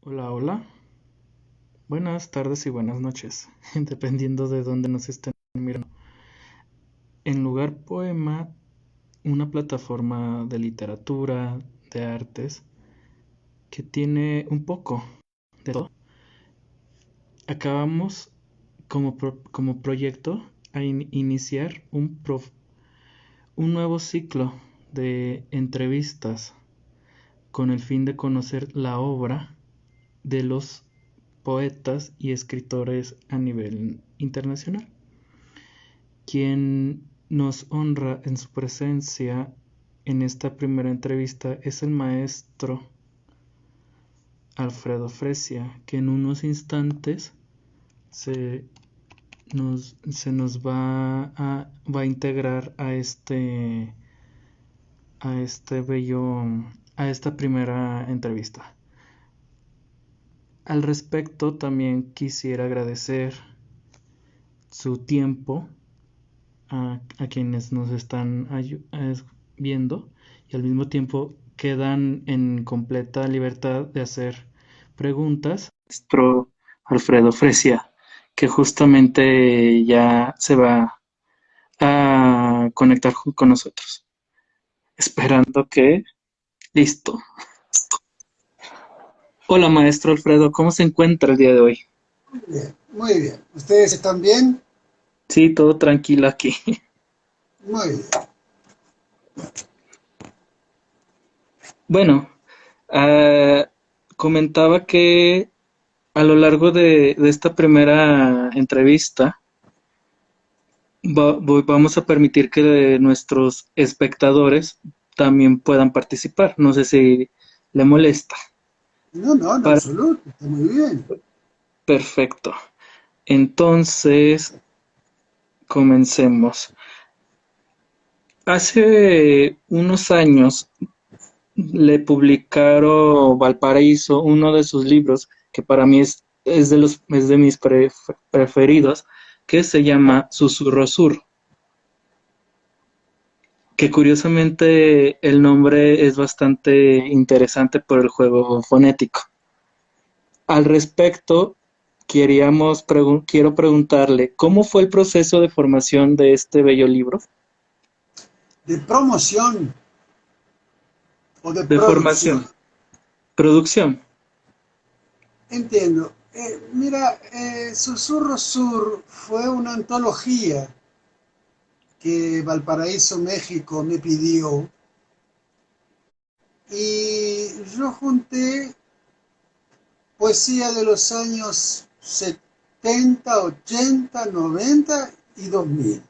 Hola, hola. Buenas tardes y buenas noches, dependiendo de dónde nos estén mirando. En Lugar Poema, una plataforma de literatura, de artes, que tiene un poco de todo. Acabamos como proyecto a iniciar un nuevo ciclo de entrevistas con el fin de conocer la obra de los poetas y escritores a nivel internacional. Quien nos honra en su presencia en esta primera entrevista es el maestro Alfredo Fresia, que en unos instantes se se nos va a integrar a este bello, a esta primera entrevista. Al respecto, también quisiera agradecer su tiempo a quienes nos están viendo, y al mismo tiempo quedan en completa libertad de hacer preguntas. Maestro Alfredo Fresia, que justamente ya se va a conectar con nosotros. Esperando que... Listo. Hola, maestro Alfredo, ¿cómo se encuentra el día de hoy? Bien, muy bien. ¿Ustedes están bien? Sí, todo tranquilo aquí. Muy bien. Bueno, ah, comentaba que a lo largo de esta primera entrevista vamos a permitir que nuestros espectadores también puedan participar. No sé si le molesta. No, no, en Para- absoluto. Está muy bien. Perfecto. Entonces, comencemos. Hace unos años le publicaron Valparaíso uno de sus libros, que para mí es de mis preferidos, que se llama Susurro Sur, que curiosamente el nombre es bastante interesante por el juego fonético. Al respecto, quiero preguntarle, ¿cómo fue el proceso de formación de este bello libro? ¿De promoción o de De producción? formación, producción. Entiendo. Mira, Susurro Sur fue una antología que Valparaíso, México me pidió y yo junté poesía de los años 70, 80, 90 y 2000,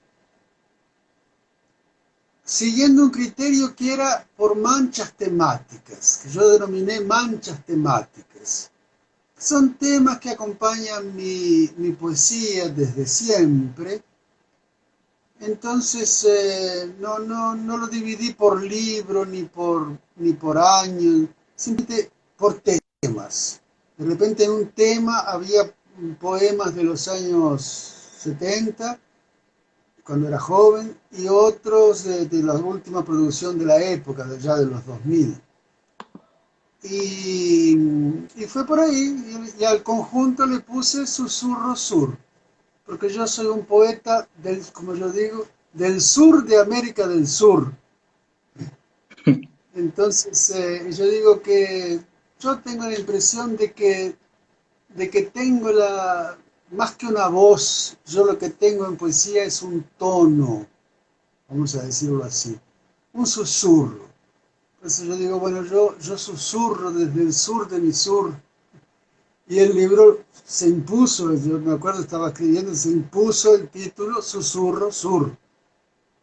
siguiendo un criterio que era por manchas temáticas, que yo denominé manchas temáticas. Son temas que acompañan mi poesía desde siempre, entonces no lo dividí por libro ni por año, simplemente por temas. De repente en un tema había poemas de los años 70 cuando era joven, y otros de la última producción de la época, ya de los 2000. Y fue por ahí, y al conjunto le puse Susurro Sur, porque yo soy un poeta, como yo digo, del sur de América del Sur. Entonces, yo digo que yo tengo la impresión de que tengo más que una voz, yo lo que tengo en poesía es un tono, vamos a decirlo así, un susurro. Entonces yo digo, bueno, yo susurro desde el sur de mi sur, y el libro se impuso, yo me acuerdo, estaba escribiendo, se impuso el título Susurro Sur,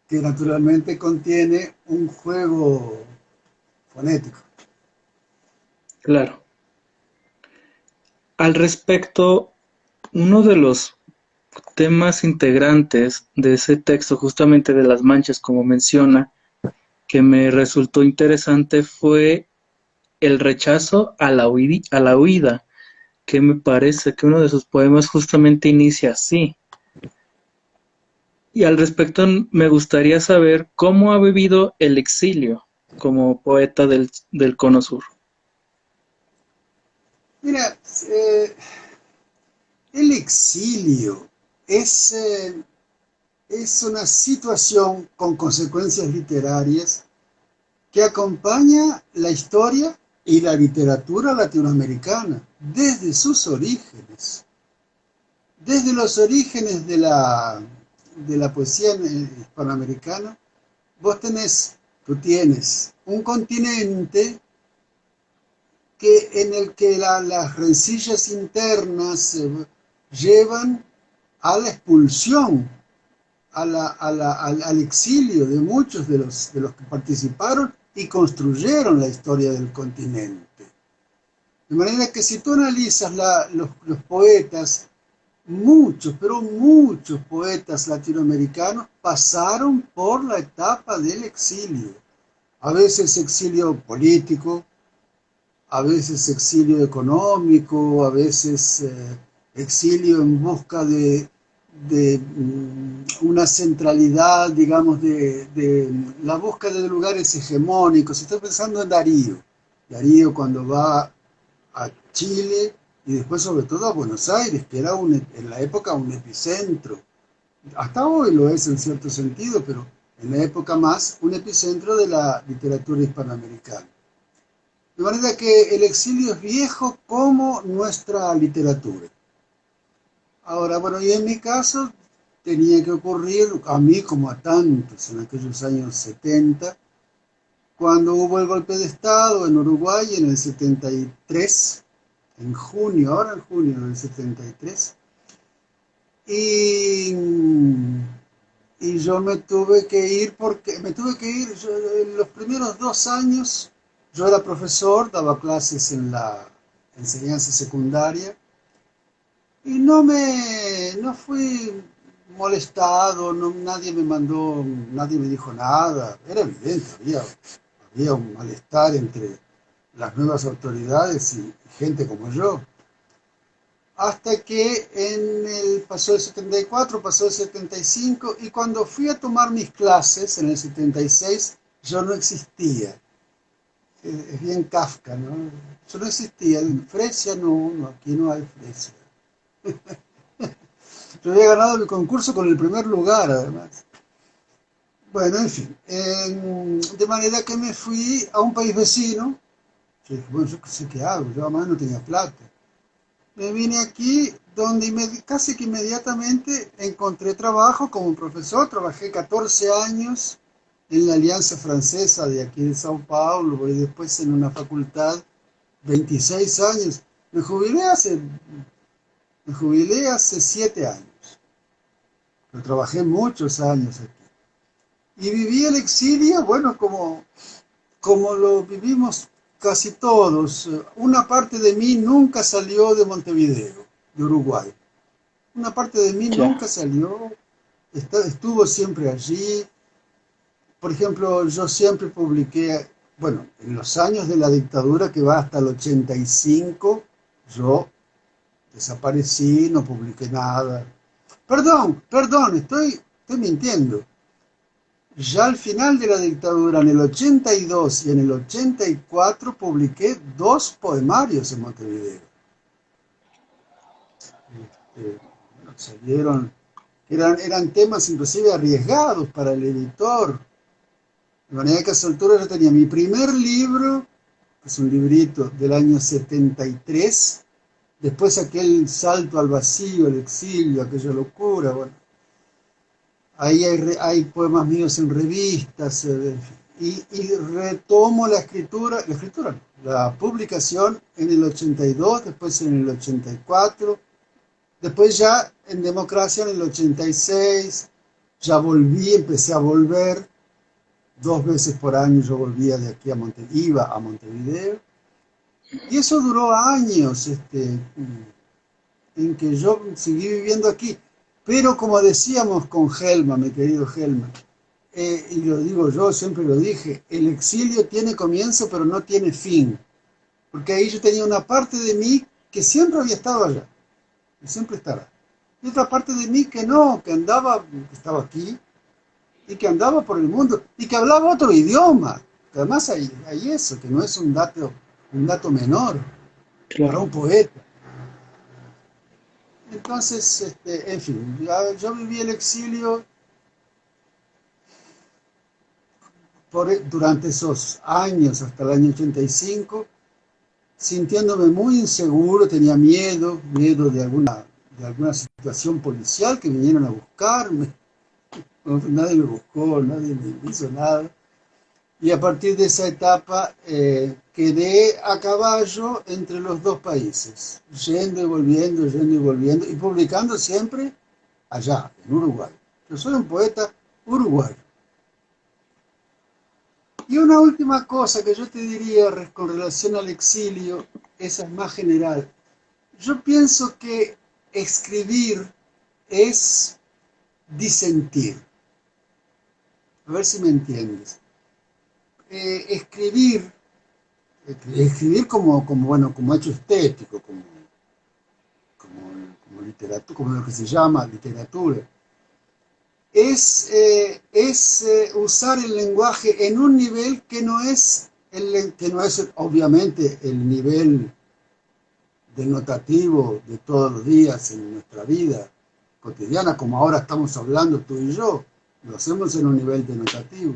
que naturalmente contiene un juego fonético. Claro. Al respecto, uno de los temas integrantes de ese texto, justamente de las manchas, como menciona, que me resultó interesante fue el rechazo a a la huida, que me parece que uno de sus poemas justamente inicia así. Y al respecto me gustaría saber cómo ha vivido el exilio como poeta del Cono Sur. Mira, el exilio es, es una situación con consecuencias literarias que acompaña la historia y la literatura latinoamericana desde sus orígenes. Desde los orígenes de la poesía hispanoamericana, tú tienes un continente en el que las rencillas internas llevan a la expulsión, al exilio de muchos de los que participaron y construyeron la historia del continente. De manera que si tú analizas los poetas, muchos, pero muchos poetas latinoamericanos pasaron por la etapa del exilio. A veces exilio político, a veces exilio económico, a veces exilio en busca de una centralidad, digamos, de la búsqueda de lugares hegemónicos. Estoy pensando en Darío. Darío cuando va a Chile y después sobre todo a Buenos Aires, que era en la época un epicentro. Hasta hoy lo es en cierto sentido, pero en la época más un epicentro de la literatura hispanoamericana. De manera que el exilio es viejo como nuestra literatura. Ahora, bueno, y en mi caso tenía que ocurrir, a mí como a tantos en aquellos años 70, cuando hubo el golpe de Estado en Uruguay en el 73, en junio, ahora en junio del 73, y, y yo me tuve que ir en los primeros 2 años, yo era profesor, daba clases en la enseñanza secundaria, y no fui molestado, nadie me mandó, nadie me dijo nada, era evidente, había un malestar entre las nuevas autoridades y gente como yo. Hasta que pasó el 74, pasó el 75, y cuando fui a tomar mis clases en el 76, yo no existía. Es bien Kafka, ¿no? Yo no existía. En Fresia no, aquí no hay Fresia. Yo había ganado el concurso con el primer lugar, además. Bueno, en fin. De manera que me fui a un país vecino. Yo dije, bueno, yo qué sé qué hago, yo además no tenía plata. Me vine aquí donde casi que inmediatamente encontré trabajo como profesor. Trabajé 14 años en la Alianza Francesa de aquí de Sao Paulo y después en una facultad 26 años. Me jubilé hace 7 años, pero trabajé muchos años aquí. Y viví el exilio, bueno, como lo vivimos casi todos. Una parte de mí nunca salió de Montevideo, de Uruguay. Una parte de mí Ya, nunca salió, estuvo siempre allí. Por ejemplo, yo siempre publiqué, bueno, en los años de la dictadura que va hasta el 85, yo desaparecí, no publiqué nada. Perdón, estoy mintiendo. Ya al final de la dictadura, en el 82 y en el 84, publiqué 2 poemarios en Montevideo. Salieron, eran temas inclusive arriesgados para el editor. De manera que a esa altura yo tenía mi primer libro, que es un librito del año 73, después aquel salto al vacío, el exilio, aquella locura, bueno. Ahí hay poemas míos en revistas, y retomo la publicación en el 82, después en el 84, después ya en Democracia en el 86, ya empecé a volver, 2 veces por año yo volvía de aquí a iba a Montevideo, y eso duró años, en que yo seguí viviendo aquí. Pero como decíamos con Helma, mi querido Helma, y lo digo yo, siempre lo dije, el exilio tiene comienzo pero no tiene fin. Porque ahí yo tenía una parte de mí que siempre había estado allá, y siempre estará. Y otra parte de mí que no, que estaba aquí, y que andaba por el mundo, y que hablaba otro idioma. Que además hay eso, que no es un dato menor. para claro. un poeta. Entonces, en fin, yo viví el exilio durante esos años, hasta el año 85, sintiéndome muy inseguro, tenía miedo de alguna situación policial que vinieran a buscarme. No, nadie me buscó, nadie me hizo nada. Y a partir de esa etapa quedé a caballo entre los dos países, yendo y volviendo, y publicando siempre allá, en Uruguay. Yo soy un poeta uruguayo. Y una última cosa que yo te diría con relación al exilio, esa es más general. Yo pienso que escribir es disentir. A ver si me entiendes. Escribir, escribir bueno, como hecho estético, como literatura, como lo que se llama literatura, es usar el lenguaje en un nivel que no es, que no es obviamente el nivel denotativo de todos los días en nuestra vida cotidiana, como ahora estamos hablando tú y yo, lo hacemos en un nivel denotativo.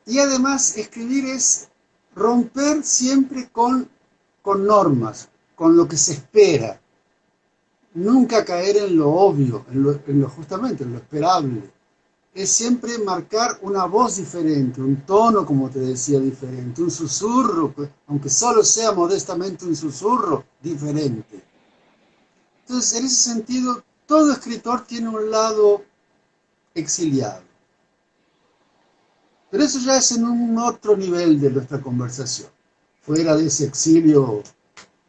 Y además escribir es romper siempre con normas, con lo que se espera, nunca caer en lo obvio, justamente en lo esperable. Es siempre marcar una voz diferente, un tono, como te decía, diferente, un susurro, aunque solo sea modestamente un susurro, diferente. Entonces, en ese sentido, todo escritor tiene un lado exiliado. Pero eso ya es en un otro nivel de nuestra conversación, fuera de ese exilio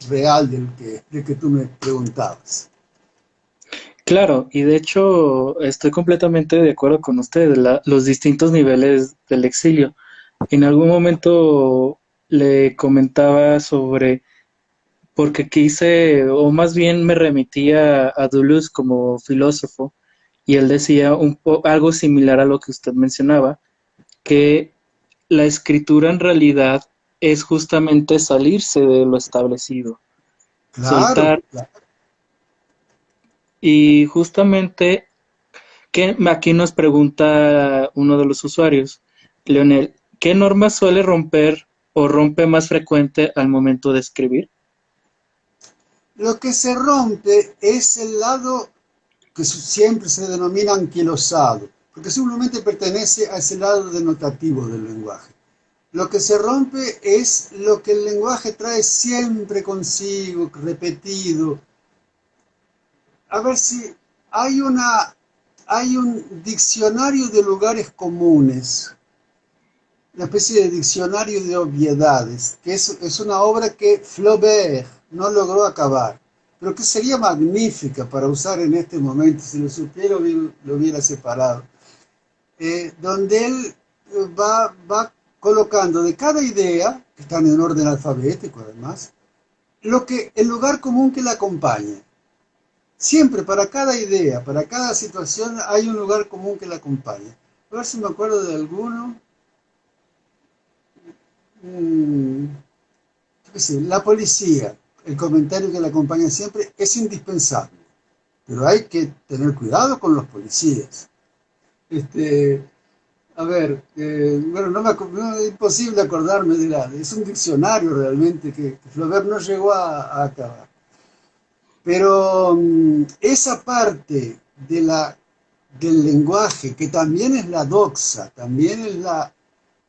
real del que tú me preguntabas. Claro, y de hecho estoy completamente de acuerdo con usted, los distintos niveles del exilio. En algún momento le comentaba sobre, porque quise, o más bien me remitía a Deleuze como filósofo, y él decía algo similar a lo que usted mencionaba, que la escritura en realidad es justamente salirse de lo establecido, Claro, soltar, claro. y justamente aquí nos pregunta uno de los usuarios, Leonel, ¿qué normas suele romper o rompe más frecuente al momento de escribir? Lo que se rompe es el lado que siempre se denomina anquilosado, porque simplemente pertenece a ese lado denotativo del lenguaje. Lo que se rompe es lo que el lenguaje trae siempre consigo, repetido. A ver si hay un diccionario de lugares comunes, una especie de diccionario de obviedades, que es una obra que Flaubert no logró acabar, pero que sería magnífica para usar en este momento, si lo supiera lo hubiera separado, donde él va colocando de cada idea, que están en orden alfabético además, el lugar común que la acompaña. Siempre, para cada idea, para cada situación, hay un lugar común que la acompaña. A ver si me acuerdo de alguno. Mm, la policía, el comentario que la acompaña siempre, es indispensable. Pero hay que tener cuidado con los policías. Este, a ver, bueno, es imposible acordarme es un diccionario realmente que Flaubert no llegó a acabar. Pero esa parte del lenguaje, que también es la doxa, también es la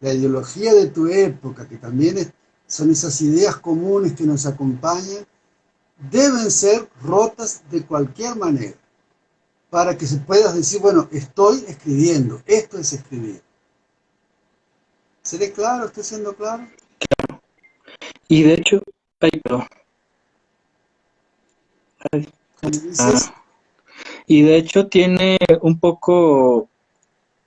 ideología de tu época, que también son esas ideas comunes que nos acompañan, deben ser rotas de cualquier manera, para que se pueda decir, bueno, estoy escribiendo, esto es escribir. ¿Seré claro? ¿Estoy siendo claro? Y de hecho, ay, perdón, ay, ¿Cómo dices? y de hecho tiene un poco,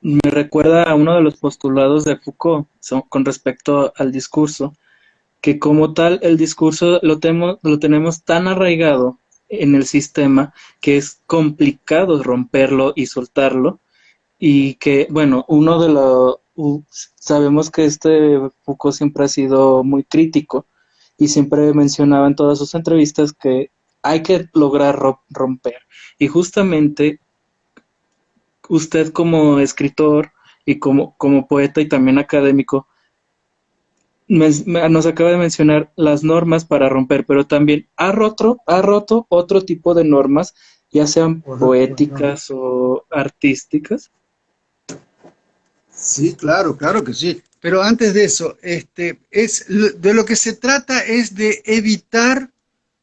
me recuerda a uno de los postulados de Foucault con respecto al discurso, que como tal el discurso lo tenemos tan arraigado en el sistema que es complicado romperlo y soltarlo, y que, bueno, sabemos que Foucault siempre ha sido muy crítico, y siempre mencionaba en todas sus entrevistas que hay que lograr romper. Y justamente usted como escritor y como poeta y también académico, nos acaba de mencionar las normas para romper, pero también ha roto otro tipo de normas, ya sean poéticas o artísticas. Sí, claro, claro que sí. Pero antes de eso, de lo que se trata es de evitar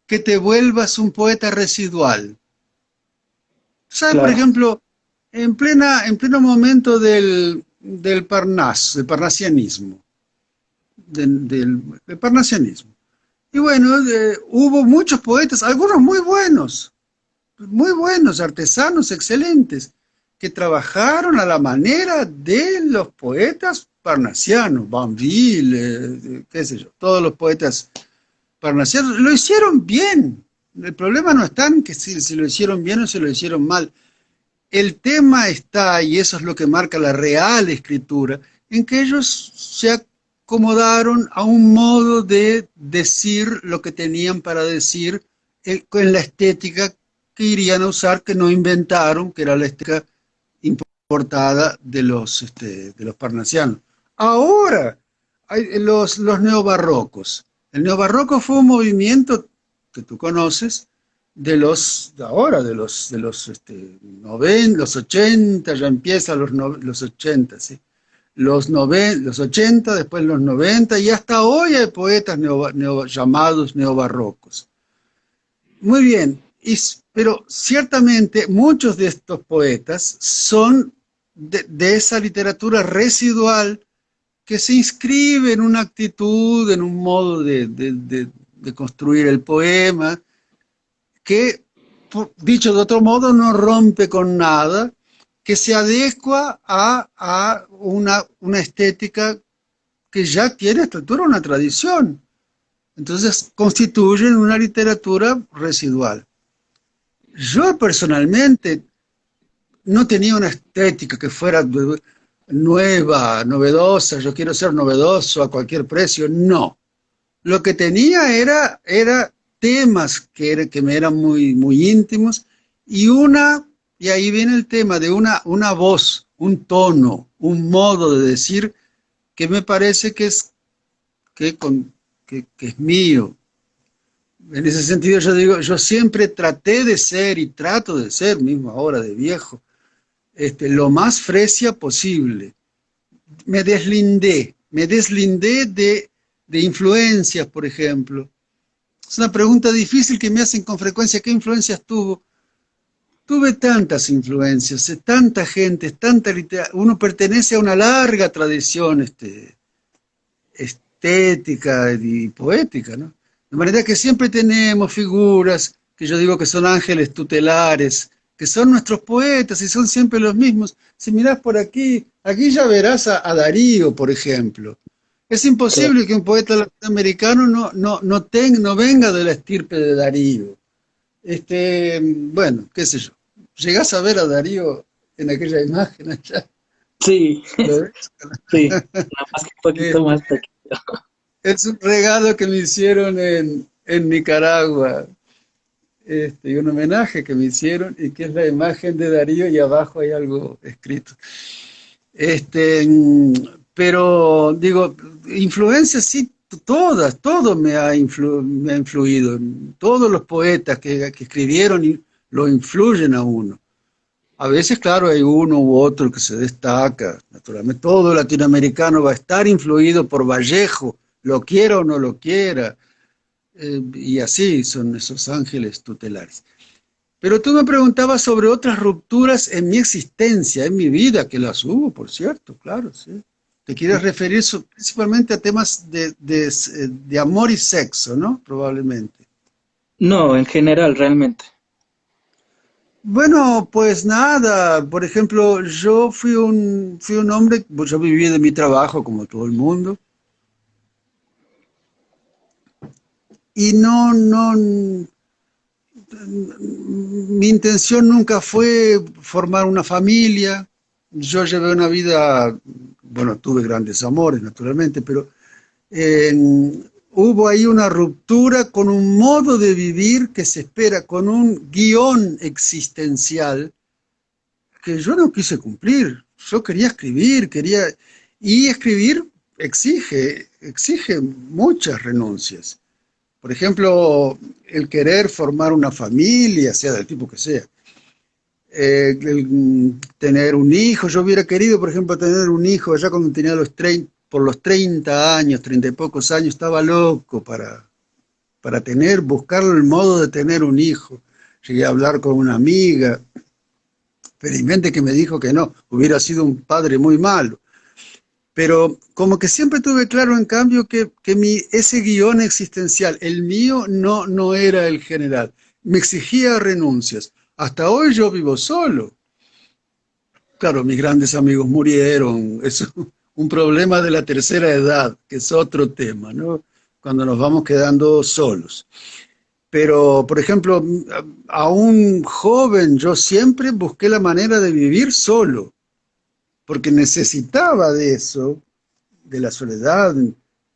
que te vuelvas un poeta residual. ¿Sabes? Por Claro, ejemplo, en pleno momento del parnasianismo, del parnasianismo. Y bueno, hubo muchos poetas, algunos muy buenos, artesanos excelentes, que trabajaron a la manera de los poetas parnasianos, Banville, qué sé yo, todos los poetas parnasianos, lo hicieron bien. El problema no está en que si lo hicieron bien o si lo hicieron mal. El tema está, y eso es lo que marca la real escritura, en que ellos se acomodaron a un modo de decir lo que tenían para decir en la estética que irían a usar, que no inventaron, que era la estética importada de los parnasianos. Ahora, hay los neobarrocos. El neobarroco fue un movimiento que tú conoces, de ahora, los 80, ya empiezan los 80, ¿sí? Los 80, después los 90, y hasta hoy hay poetas llamados neobarrocos. Muy bien, pero ciertamente muchos de estos poetas son de esa literatura residual que se inscribe en una actitud, en un modo de construir el poema, que, dicho de otro modo, no rompe con nada, que se adecua a una estética que ya tiene a esta altura una tradición. Entonces constituyen una literatura residual. Yo personalmente no tenía una estética que fuera nueva, novedosa, yo quiero ser novedoso a cualquier precio, no. Lo que tenía era temas que me eran muy íntimos y y ahí viene el tema de una voz, un tono, un modo de decir que me parece que es mío. En ese sentido yo digo, yo siempre traté de ser y trato de ser, mismo ahora de viejo, lo más fresia posible. Me deslindé de influencias, por ejemplo. Es una pregunta difícil que me hacen con frecuencia. ¿Qué influencias tuvo? Tuve tantas influencias, tanta gente, tanta literatura. Uno pertenece a una larga tradición estética y poética, ¿no? De manera que siempre tenemos figuras que yo digo que son ángeles tutelares, que son nuestros poetas y son siempre los mismos. Si mirás por aquí, aquí ya verás a Darío, por ejemplo. Es claro. imposible que un poeta latinoamericano no venga de la estirpe de Darío. Bueno, qué sé yo. Llegás a ver a Darío en aquella imagen allá. Sí, ¿Lo ves? sí, nada más que un poquito más pequeño. Es un regalo que me hicieron en Nicaragua, y un homenaje que me hicieron y que es la imagen de Darío y abajo hay algo escrito. Este, pero digo, influencias sí, todas, todo me ha influido. Todos los poetas que escribieron lo influyen a uno. A veces, claro, hay uno u otro que se destaca. Naturalmente, todo latinoamericano va a estar influido por Vallejo, lo quiera o no lo quiera. Y así son esos ángeles tutelares. Pero tú me preguntabas sobre otras rupturas en mi existencia, en mi vida, que las hubo, por cierto, claro, sí. Te quieres referir principalmente a temas de amor y sexo, ¿no? Probablemente. No, en general, realmente. Bueno, pues nada, por ejemplo, yo fui un hombre, pues yo viví de mi trabajo como todo el mundo, y mi intención nunca fue formar una familia. Yo llevé una vida, bueno, tuve grandes amores, naturalmente, pero eh, hubo ahí una ruptura con un modo de vivir que se espera, con un guión existencial que yo no quise cumplir. Yo quería escribir, y escribir exige muchas renuncias. Por ejemplo, el querer formar una familia, sea del tipo que sea. Tener un hijo. Yo hubiera querido, por ejemplo, tener un hijo ya cuando tenía por los 30 años, 30 y pocos años, estaba loco para buscar el modo de tener un hijo. Llegué a hablar con una amiga, felizmente que me dijo que no, hubiera sido un padre muy malo. Pero como que siempre tuve claro, en cambio, que ese guión existencial, el mío, no era el general. Me exigía renuncias. Hasta hoy yo vivo solo. Claro, mis grandes amigos murieron. Es un problema de la tercera edad, que es otro tema, ¿no? Cuando nos vamos quedando solos. Pero, por ejemplo, aún joven, yo siempre busqué la manera de vivir solo, porque necesitaba de eso, de la soledad,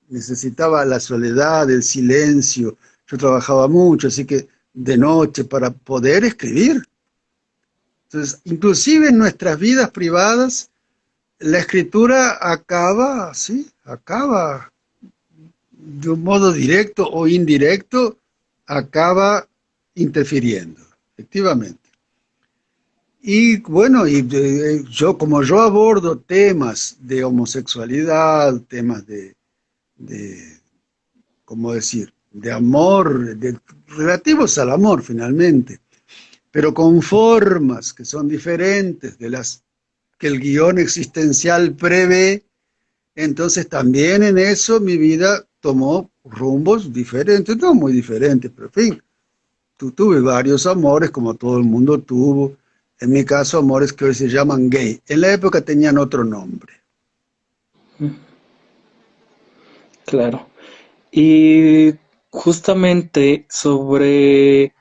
necesitaba la soledad, el silencio. Yo trabajaba mucho, así que de noche para poder escribir. Entonces, inclusive en nuestras vidas privadas, la escritura acaba, sí, acaba de un modo directo o indirecto, acaba interfiriendo, efectivamente. Y bueno, como yo abordo temas de homosexualidad, temas de ¿cómo decir?, de amor, relativos al amor finalmente, pero con formas que son diferentes de las que el guión existencial prevé, entonces también en eso mi vida tomó rumbos diferentes, no muy diferentes, pero en fin, tuve varios amores como todo el mundo tuvo. En mi caso, amores que hoy se llaman gay. En la época tenían otro nombre. Claro. Y justamente sobre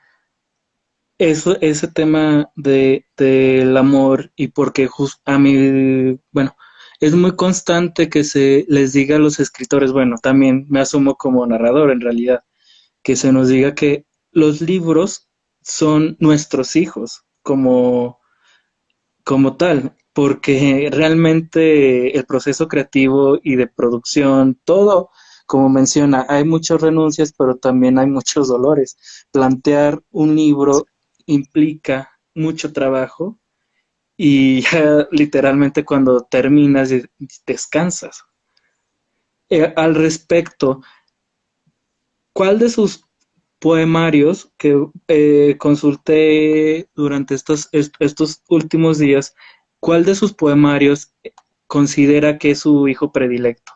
eso, ese tema del amor y porque a mí, bueno, es muy constante que se les diga a los escritores, bueno, también me asumo como narrador en realidad, que se nos diga que los libros son nuestros hijos, como tal, porque realmente el proceso creativo y de producción, todo, como menciona, hay muchas renuncias, pero también hay muchos dolores. Plantear un libro implica mucho trabajo y ya literalmente cuando terminas descansas. Al respecto, ¿cuál de sus poemarios que consulté durante estos últimos días, cuál de sus poemarios considera que es su hijo predilecto?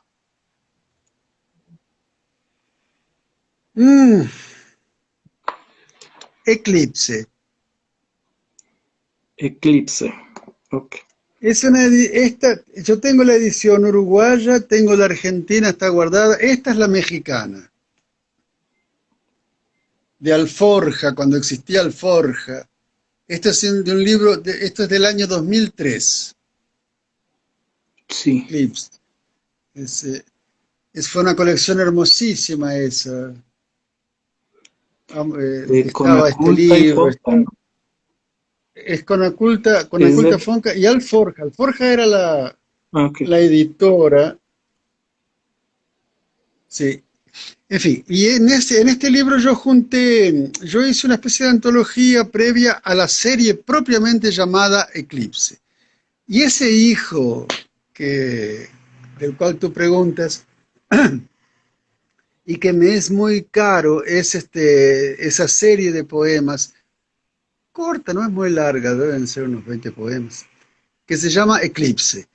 Mm, Eclipse. Eclipse. Ok. Yo tengo la edición uruguaya, tengo la argentina, está guardada. Esta es la mexicana, de Alforja, cuando existía Alforja. Esto es de un libro, esto es del año 2003. Sí. Eclipse. Fue una colección hermosísima esa. De Estaba este Conaculta y libro, Fonta, ¿no? es con Es Oculta de... Fonca y Alforja. Alforja era Ok. la editora. Sí. En fin, y en este libro yo hice una especie de antología previa a la serie propiamente llamada Eclipse. Y ese hijo del cual tú preguntas, y que me es muy caro, es esa serie de poemas, corta, no es muy larga, deben ser unos 20 poemas, que se llama Eclipse.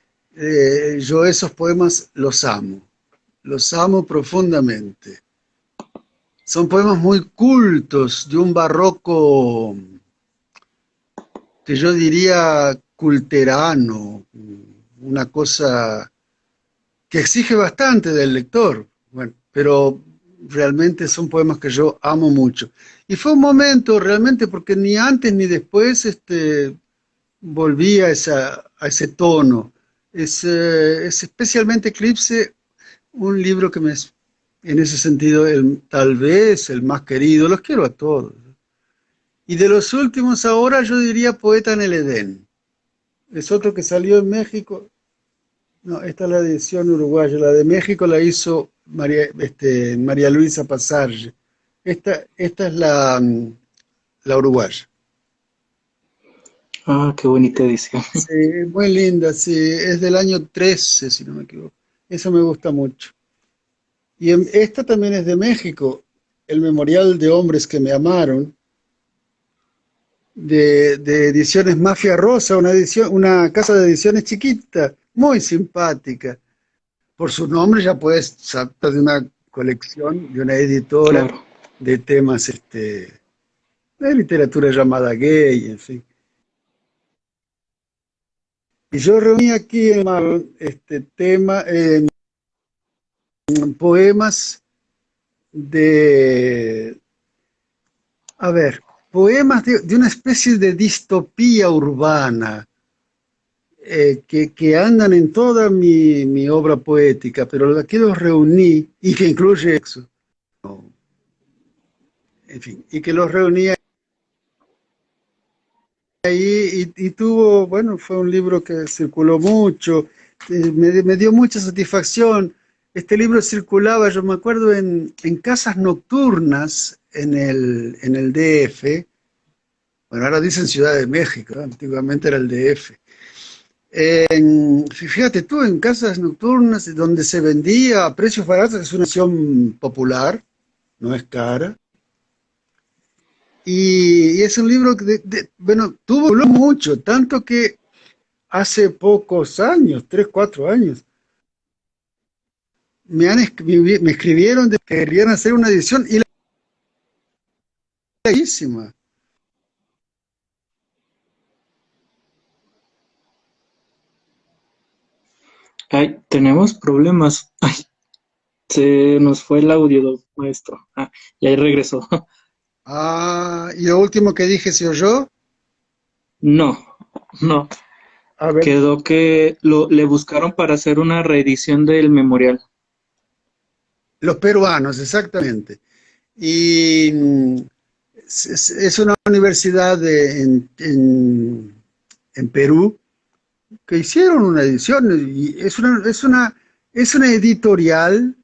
Yo esos poemas los amo profundamente. Son poemas muy cultos, de un barroco que yo diría culterano, una cosa que exige bastante del lector, bueno, pero realmente son poemas que yo amo mucho. Y fue un momento realmente porque ni antes ni después volví a ese tono. Es especialmente Eclipse un libro que en ese sentido, tal vez el más querido, los quiero a todos. Y de los últimos ahora yo diría Poeta en el Edén. Es otro que salió en México. No, esta es la edición uruguaya. La de México la hizo María Luisa Pasarge. Esta es la uruguaya. Ah, qué bonita edición. Sí, muy linda, sí. Es del año 13, si no me equivoco. Eso me gusta mucho. Y esta también es de México. El Memorial de Hombres que me amaron, de Ediciones Mafia Rosa, una casa de ediciones chiquita, muy simpática. Por su nombre ya puedes saber de una colección, de una editora Claro. de temas de literatura llamada gay, en fin. Y yo reuní aquí en este tema, poemas de, a ver, poemas de una especie de distopía urbana, que andan en toda mi obra poética, pero aquí los reuní, y que incluye eso, en fin, y que los reuní ahí y tuvo, bueno, fue un libro que circuló mucho, me dio mucha satisfacción. Este libro circulaba, yo me acuerdo, en casas nocturnas en el DF. Bueno, ahora dicen Ciudad de México, ¿no? Antiguamente era el DF. Fíjate tú, en casas nocturnas donde se vendía a precios baratos, es una acción popular, no es cara. Y es un libro que, bueno, tuvo mucho, tanto que hace pocos años, 3, 4 años, me escribieron de que querían hacer una edición y la bellísima. Ay, tenemos problemas. Ay, se nos fue el audio, maestro. Ah, y ahí regresó. Ah, y lo último que dije se oyó. No, no. A ver, Quedó que le buscaron para hacer una reedición del memorial. los peruanos, exactamente. Y es una universidad en Perú que hicieron una edición y es una editorial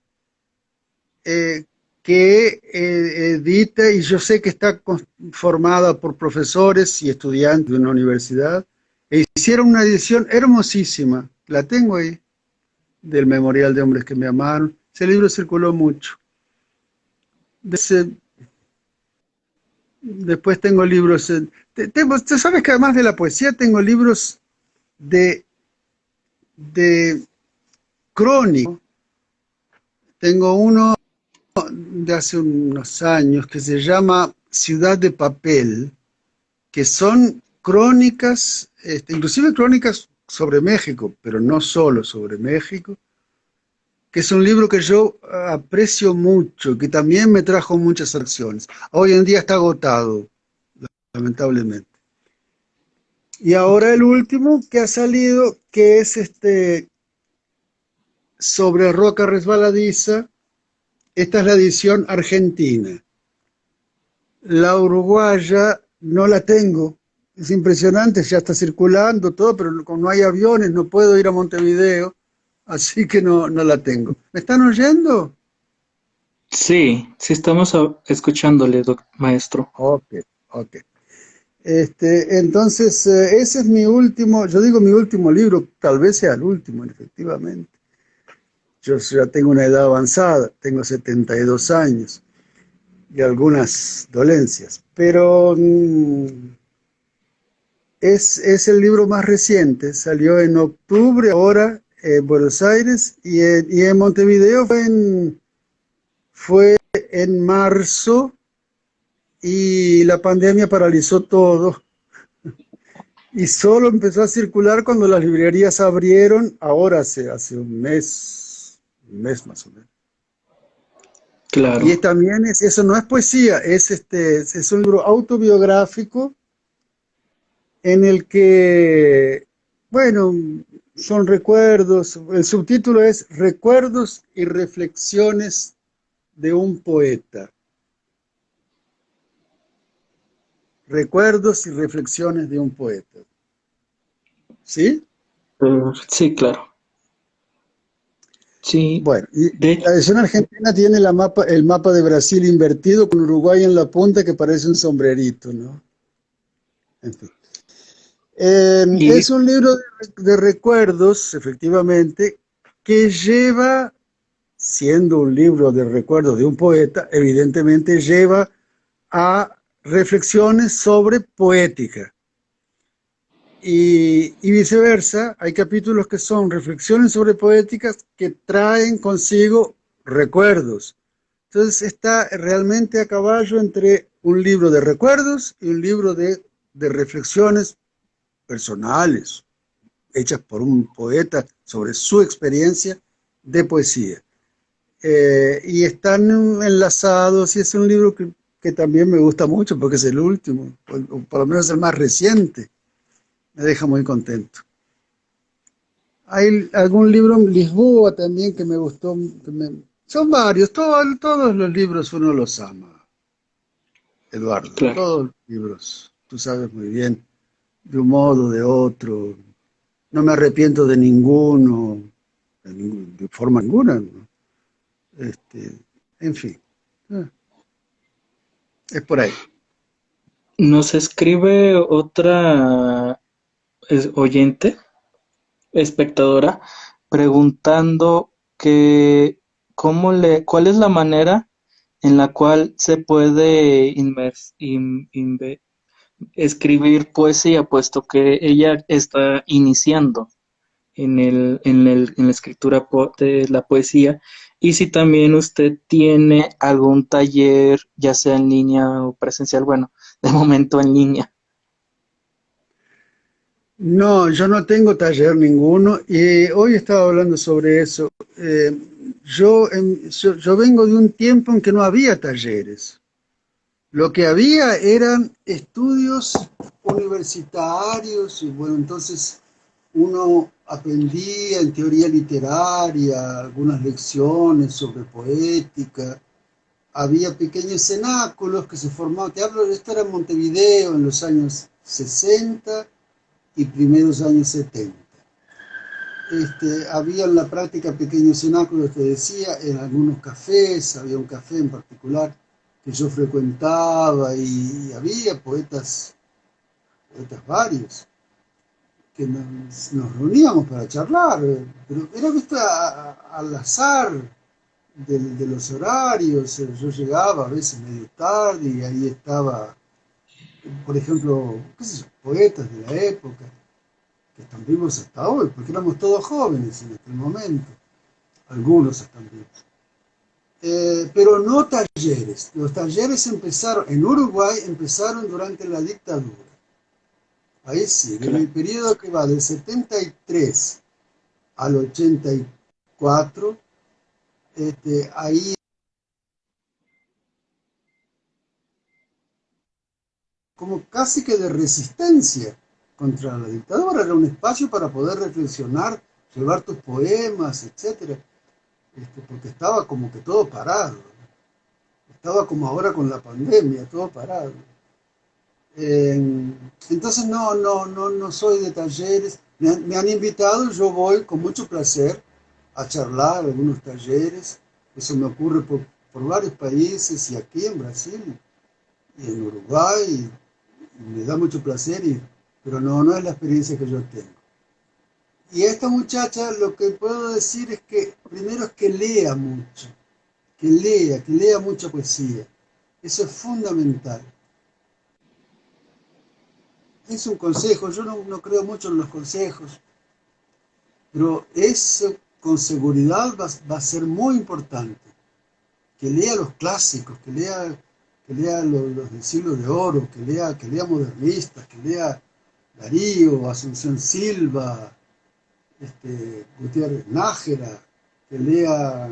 eh, que edita, y yo sé que está formada por profesores y estudiantes de una universidad, e hicieron una edición hermosísima, la tengo ahí, del Memorial de Hombres que me amaron. Ese libro circuló mucho. Después tengo libros, tú sabes que además de la poesía tengo libros de, de crónica. Tengo uno de hace unos años que se llama Ciudad de Papel, que son crónicas, inclusive crónicas sobre México, pero no solo sobre México, que es un libro que yo aprecio mucho, que también me trajo muchas acciones. Hoy en día está agotado, lamentablemente. Y ahora el último que ha salido, que es sobre roca resbaladiza. Esta es la edición argentina. La uruguaya no la tengo. Es impresionante, ya está circulando todo, pero como no hay aviones, no puedo ir a Montevideo, así que no la tengo. ¿Me están oyendo? Sí, sí estamos escuchándole, maestro. Ok, ok. Entonces, ese es mi último, yo digo mi último libro, tal vez sea el último, efectivamente. Yo ya tengo una edad avanzada, tengo 72 años y algunas dolencias, pero es el libro más reciente, salió en octubre ahora en Buenos Aires y en Montevideo fue en marzo y la pandemia paralizó todo y solo empezó a circular cuando las librerías abrieron, ahora hace un mes más o menos. Claro, Y también eso no es poesía, es un libro autobiográfico en el que, bueno, son recuerdos, el subtítulo es Recuerdos y reflexiones de un poeta. Recuerdos y reflexiones de un poeta. ¿Sí? Sí, claro. Sí, Bueno, y de la hecho, versión argentina tiene el mapa de Brasil invertido con Uruguay en la punta que parece un sombrerito, ¿no? En fin. y Es un libro de recuerdos, efectivamente, que lleva, siendo un libro de recuerdos de un poeta, evidentemente lleva a reflexiones sobre poética. Y viceversa, hay capítulos que son reflexiones sobre poéticas que traen consigo recuerdos. Entonces está realmente a caballo entre un libro de recuerdos y un libro de reflexiones personales, hechas por un poeta sobre su experiencia de poesía. Y están enlazados y es un libro que también me gusta mucho porque es el último, o por lo menos el más reciente. Me deja muy contento. Hay algún libro en Lisboa también que me gustó. Son varios, todos los libros uno los ama, Eduardo. claro, Todos los libros, tú sabes muy bien, de un modo, de otro. No me arrepiento de ninguno, de forma ninguna, ¿no? En fin, eh, es por ahí. nos escribe otra oyente, espectadora, preguntando que cuál es la manera en la cual se puede escribir poesía, puesto que ella está iniciando en la escritura de la poesía, y si también usted tiene algún taller, ya sea en línea o presencial, bueno, de momento en línea. No, yo no tengo taller ninguno y hoy estaba hablando sobre eso. Yo vengo de un tiempo en que no había talleres. Lo que había eran estudios universitarios y bueno, entonces uno aprendía en teoría literaria, algunas lecciones sobre poética. Había pequeños cenáculos que se formaban, te hablo, esto era en Montevideo en los años 60 y primeros años 70. Había en la práctica pequeños cenáculos, te decía, en algunos cafés, había un café en particular que yo frecuentaba y había poetas varios, que nos reuníamos para charlar, pero era visto al azar de los horarios. Yo llegaba a veces medio tarde y ahí estaba, por ejemplo, qué sé yo, poetas de la época que están vivos hasta hoy, porque éramos todos jóvenes en aquel momento, algunos están vivos. Pero no talleres. Los talleres empezaron, en Uruguay empezaron durante la dictadura. Ahí sí, en Claro. el periodo que va del 73 al 84, ahí como casi que de resistencia contra la dictadura, era un espacio para poder reflexionar, llevar tus poemas, etcétera, porque estaba como que todo parado, estaba como ahora con la pandemia, todo parado. Eh, entonces no soy de talleres, me han invitado, yo voy con mucho placer a charlar algunos talleres, eso me ocurre por varios países y aquí en Brasil y en Uruguay, y me da mucho placer, pero no es la experiencia que yo tengo. Y a esta muchacha lo que puedo decir es que primero es que lea mucho, que lea mucha poesía. Eso es fundamental. Es un consejo, yo no creo mucho en los consejos, pero eso con seguridad va a ser muy importante. Que lea los clásicos, que lea los del siglo de oro, que lea modernistas, que lea Darío, Asunción Silva, Gutiérrez Nájera, que lea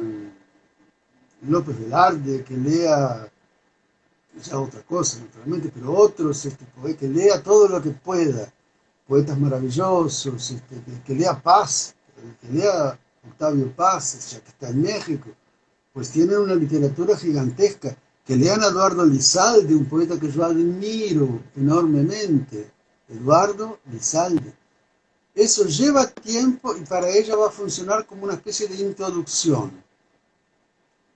López Velarde, que lea ya otra cosa, naturalmente, pero otros, que lea todo lo que pueda, poetas maravillosos, que lea Paz, que lea Octavio Paz, ya que está en México, pues tienen una literatura gigantesca. Que lean a Eduardo Lizalde, un poeta que yo admiro enormemente. Eduardo Lizalde. Eso lleva tiempo y para ella va a funcionar como una especie de introducción.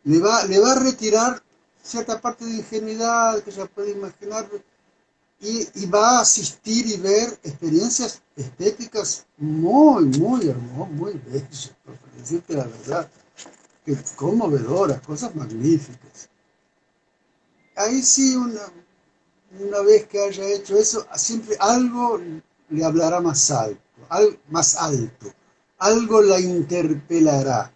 Le va a retirar cierta parte de ingenuidad que ella puede imaginar y va a asistir y ver experiencias estéticas muy, muy hermosas, muy bellas, por decirte la verdad, que conmovedoras, cosas magníficas. Ahí sí, una vez que haya hecho eso, siempre algo le hablará más alto, algo la interpelará.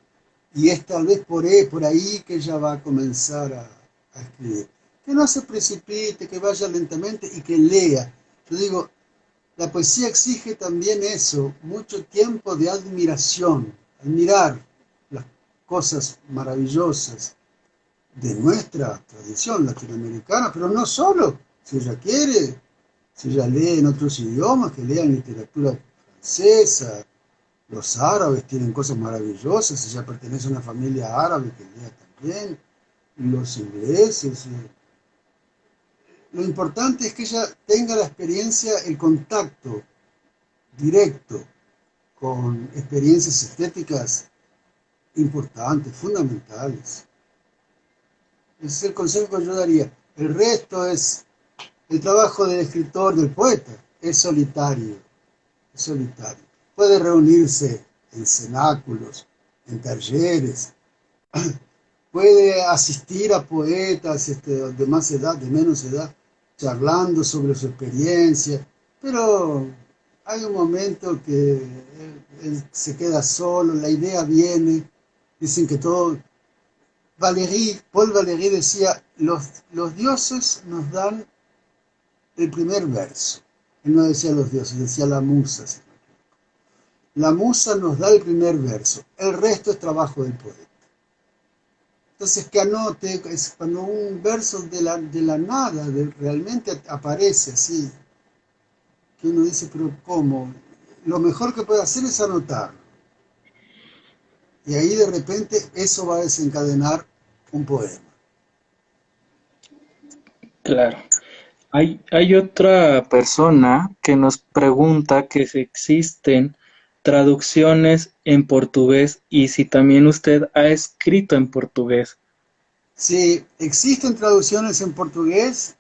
Y es tal vez por ahí que ella va a comenzar a escribir. Que no se precipite, que vaya lentamente y que lea. Yo digo, la poesía exige también eso, mucho tiempo de admiración, admirar las cosas maravillosas de nuestra tradición latinoamericana, pero no solo, si ella quiere, si ella lee en otros idiomas, que lea en literatura francesa, los árabes tienen cosas maravillosas, ella pertenece a una familia árabe que lea también, los ingleses. Lo importante es que ella tenga la experiencia, el contacto directo con experiencias estéticas importantes, fundamentales. Ese es el consejo que yo daría. El resto es el trabajo del escritor, del poeta, es solitario, es solitario. Puede reunirse en cenáculos, en talleres, puede asistir a poetas de más edad, de menos edad, charlando sobre su experiencia, pero hay un momento que él se queda solo, la idea viene, dicen que todo. Paul Valéry decía, los dioses nos dan el primer verso. Él no decía los dioses, decía la musa. La musa nos da el primer verso, el resto es trabajo del poeta. Entonces que anote, es cuando un verso de la nada realmente aparece así, que uno dice, pero ¿cómo? Lo mejor que puede hacer es anotarlo. Y ahí de repente eso va a desencadenar un poema. Claro. Hay otra persona que nos pregunta que si existen traducciones en portugués y si también usted ha escrito en portugués. Sí, existen traducciones en portugués.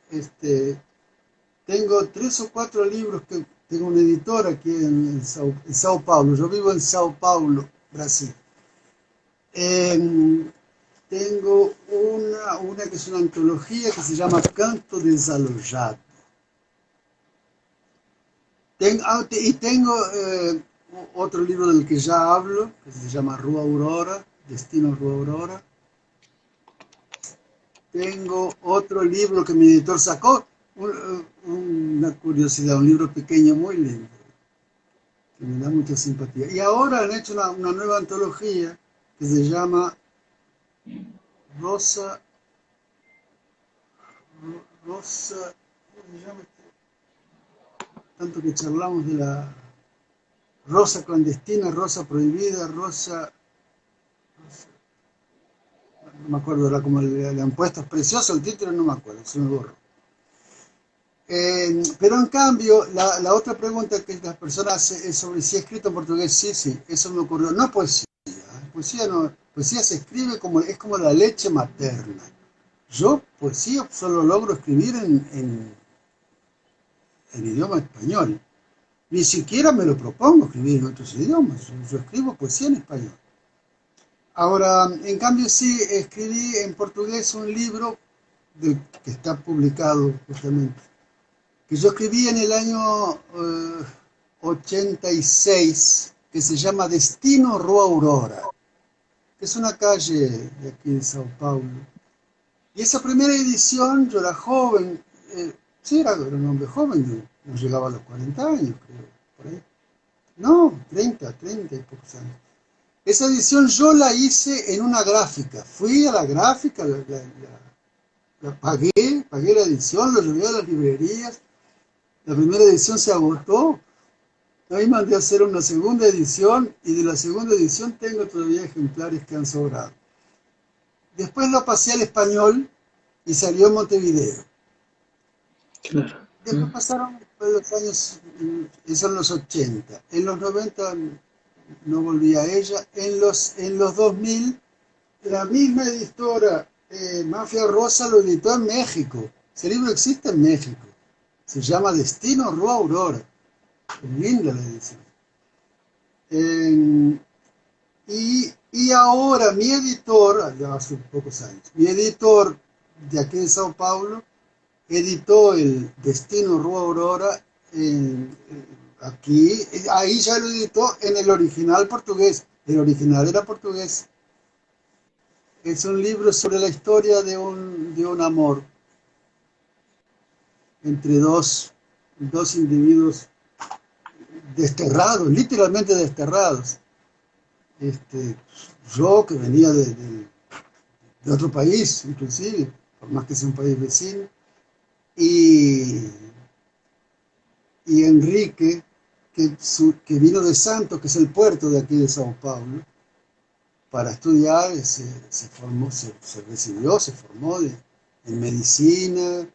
Tengo 3 o 4 libros que tengo un editor aquí en Sao Paulo. Yo vivo en Sao Paulo, Brasil. Tengo una que es una antología que se llama Canto Desalojado. Y tengo otro libro del que ya hablo, que se llama Rua Aurora, Destino Rua Aurora. Tengo otro libro que mi editor sacó, una curiosidad, un libro pequeño muy lindo, que me da mucha simpatía. Y ahora han hecho una nueva antología que se llama Rosa, ¿cómo se llama? Tanto que charlamos de la rosa clandestina, rosa prohibida, no me acuerdo, era como le han puesto, es precioso el título, no me acuerdo, se me borró. Pero en cambio, la otra pregunta que las personas hacen es sobre si he escrito en portugués. Sí, eso me ocurrió. No poesía, poesía no, poesía se escribe es como la leche materna. Yo poesía solo logro escribir en idioma español. Ni siquiera me lo propongo escribir en otros idiomas. Yo escribo poesía en español. Ahora, en cambio sí, escribí en portugués un libro que está publicado justamente, que yo escribí en el año 86, que se llama Destino Rua Aurora, que es una calle de aquí de Sao Paulo. Y esa primera edición, yo era joven, sí, era un hombre joven, no llegaba a los 40 años, creo, por ahí. No, 30 y pocos años. Esa edición yo la hice en una gráfica. Fui a la gráfica, la pagué la edición, lo llevé a las librerías. La primera edición se agotó. Ahí mandé a hacer una segunda edición y de la segunda edición tengo todavía ejemplares que han sobrado. Después lo pasé al español y salió en Montevideo. claro. Después pasaron los años, eso en los 80. En los 90 no volví a ella. En los 2000, la misma editora, Mafia Rosa, lo editó en México. Ese libro existe en México. Se llama Destino Rua Aurora. Es linda la edición. Eh, y ahora mi editor, ya hace pocos años, mi editor de aquí de Sao Paulo, editó el Destino Rua Aurora aquí, ahí ya lo editó en el original portugués. El original era portugués. Es un libro sobre la historia de un amor entre dos individuos desterrados, literalmente desterrados. Este, yo que venía de otro país, inclusive, por más que sea un país vecino, y, y Enrique, que vino de Santos, que es el puerto de aquí de Sao Paulo, para estudiar, se formó, se recibió, se formó en medicina.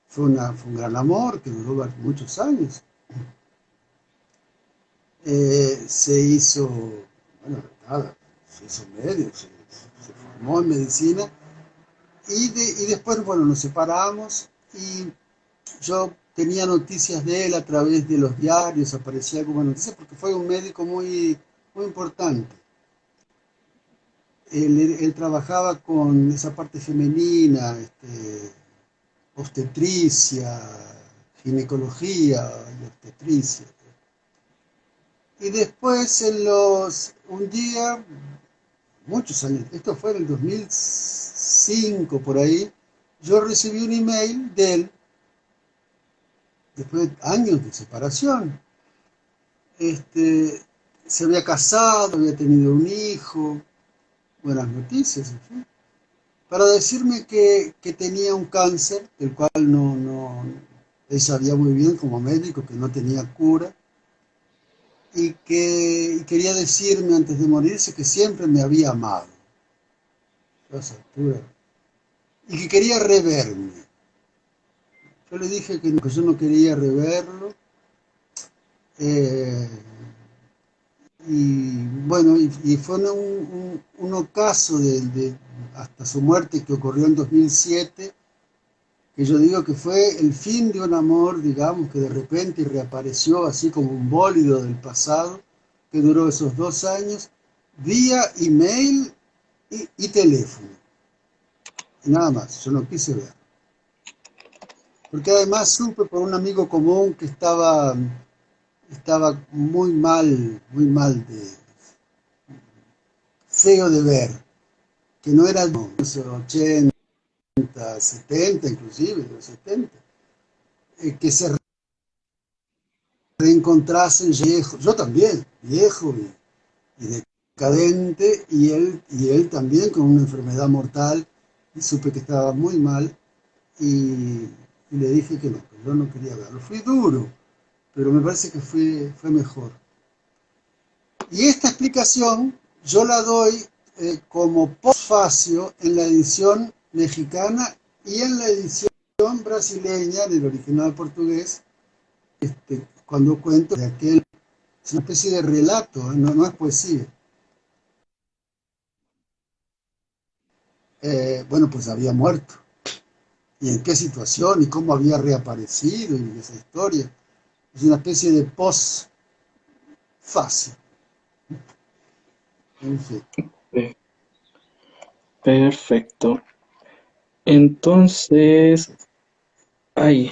Fue un gran amor que duró muchos años. Se hizo, bueno, nada, se hizo médico, se formó en medicina y después, bueno, nos separamos y yo tenía noticias de él a través de los diarios, aparecía alguna noticia porque fue un médico muy, muy importante. Él trabajaba con esa parte femenina, obstetricia, ginecología y obstetricia. Y después un día, muchos años, esto fue en el 2005 por ahí, yo recibí un email de él, después de años de separación. Este, Se había casado, había tenido un hijo, buenas noticias, en fin, para decirme que tenía un cáncer, del cual él sabía muy bien como médico que no tenía cura, y quería decirme antes de morirse que siempre me había amado, a esa altura, y que quería reverme. Yo le dije que yo no quería reverlo, eh, y bueno, y fue un ocaso hasta su muerte que ocurrió en 2007, que yo digo que fue el fin de un amor, digamos, que de repente reapareció así como un bólido del pasado, que duró esos 2 años, vía email y teléfono. Y nada más, yo no quise ver. Porque además supe por un amigo común que estaba muy mal, feo de ver, que no era de los 80, 70, inclusive, de los 70, que se reencontrasen viejo, yo también, viejo y decadente, y él también con una enfermedad mortal, y supe que estaba muy mal, y le dije que no, que yo no quería verlo. Fui duro, pero me parece que fue mejor. Y esta explicación yo la doy como postfacio en la edición mexicana y en la edición brasileña, en el original portugués, cuando cuento de aquel, es una especie de relato, no es poesía. Bueno, pues había muerto. Y en qué situación y cómo había reaparecido y esa historia. Es una especie de post-facio. En fin. Sí, perfecto. Entonces, ay,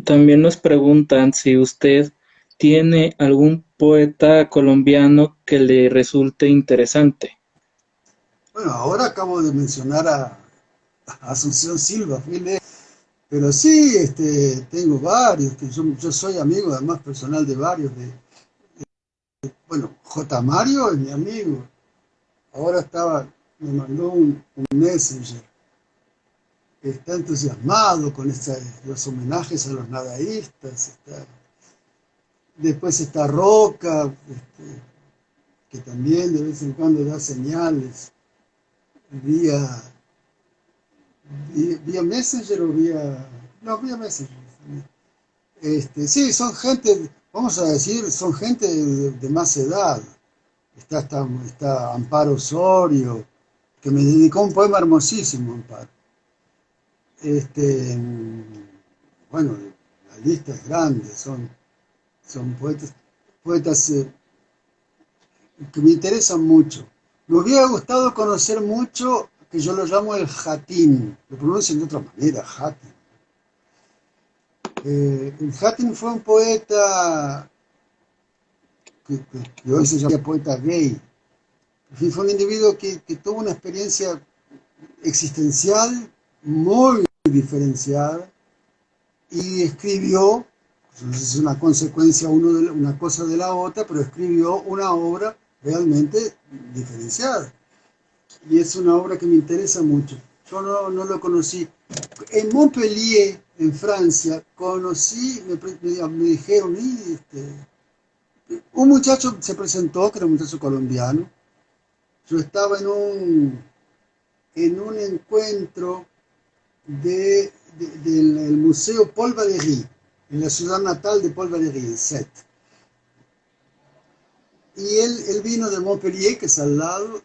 también nos preguntan si usted tiene algún poeta colombiano que le resulte interesante. Bueno, ahora acabo de mencionar a Asunción Silva, pero sí, tengo varios, que yo soy amigo además personal de varios. Bueno, J. Mario es mi amigo. Ahora me mandó un messenger. Está entusiasmado con los homenajes a los nadaístas. Después está Roca, que también de vez en cuando da señales. vía, vía Messenger o vía... No, vía Messenger. Sí, son gente, vamos a decir, son gente de más edad. Está Amparo Osorio, que me dedicó un poema hermosísimo, Amparo. Este, bueno, la lista es grande, son poetas que me interesan mucho. Me hubiera gustado conocer mucho, que yo lo llamo el Hatim, lo pronuncian de otra manera, Hatim. El Hatim fue un poeta que hoy se llama poeta gay. En fin, fue un individuo que tuvo una experiencia existencial muy diferenciada y escribió, es una consecuencia una cosa de la otra, pero escribió una obra realmente diferenciada. Y es una obra que me interesa mucho. Yo no lo conocí. En Montpellier, en Francia, conocí, me dijeron, un muchacho se presentó, que era un muchacho colombiano. Yo estaba en un encuentro del Museo Paul Valéry, en la ciudad natal de Paul Valéry, en Sète. Y él vino de Montpellier, que es al lado,